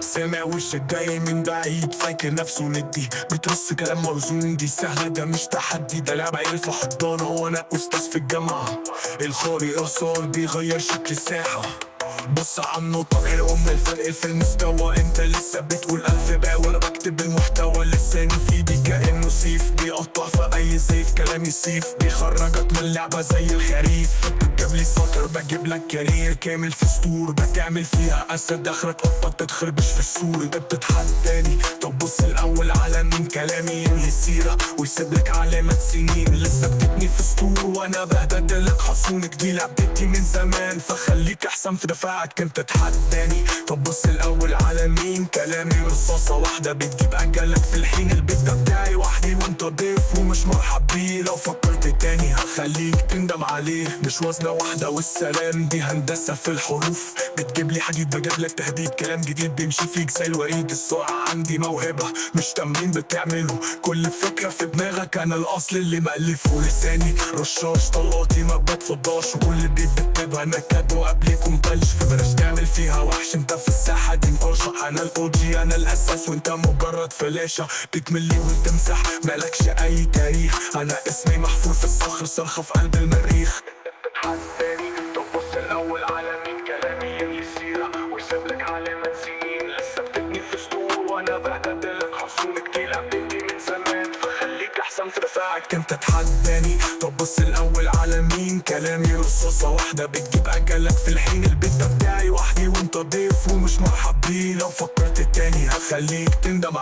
سامع وشك جاي من بعيد فاكر نفسه ندي بترص كلام موزون، دي سهلة ده مش تحدي، ده لعب عيال في حضانة وانا استاذ في الجامعة. الخارق صار بيغير شكل الساحة، بص عالنقطة الأم الفرق في المستوى، انت لسه بتقول ألف باء وانا بكتب المحتوى. لساني في ايدي كأنه سيف بيقطع في أي سيف، كلامي سيف بيخرجك من اللعبة زي الخريف. بتجيب لي سطر بجيب لك كارير كامل في سطور، بتعمل فيها أسد آخرك قطة بتتخربش في السور. انت بتتحداني طب بص الأول على مين كلامي ينهي السيرة ويسيب لك علامات سنين. لسه بتبني في سطور وانا بهددلك حصونك، دي لعبتي من زمان فخليك أحسن في دفاعك. انت تحداني طب بص الأول على مين كلامي رصاصة واحدة بتجيب أجلك في الحين. البيت ده بتاعي وحدي وانت ضيف ومش مرحب بيه، لو فكرت تاني هخليك تندم عليه. مش وزنة واحدة والسلام، دي هندسة في الحروف. بتجيب لي حديد بجيب لك تهديد، كلام جديد بيمشي فيك زي الوريد. السرعة عندي موهبة مش تمرين بتعمله، كل فكرة في دماغك أنا الأصل اللي مألفه. لساني رشاش طلقاتي ما بتفضاش، وكل بيت بكتبها نكد وقبلكم بلش. فبلاش تعمل فيها وحش انت في الساحة دي مطرشة، أنا الأوجي أنا الأساس وانت مجرد فلاشة. بتملي وتمسح مالكش أي تاريخ، أنا اسمي محفور في الصخر صرخة في قلب المريخ. بتحداني طب بص الأول على مين كلامي ينهي السيرة ويسيب لك علامات سنين. لسه بتبني في سطور وانا بهددلك حصونك، دي لعبتي من زمان فخليك أحسن في دفاعك. انت تحداني طب بص الأول على مين كلامي رصاصة واحدة بتجيب أجلك في الحين. البيت ده بتاعي وحدي وانت ضيف ومش مرحب بيه، لو فكرت تاني هخليك تندم.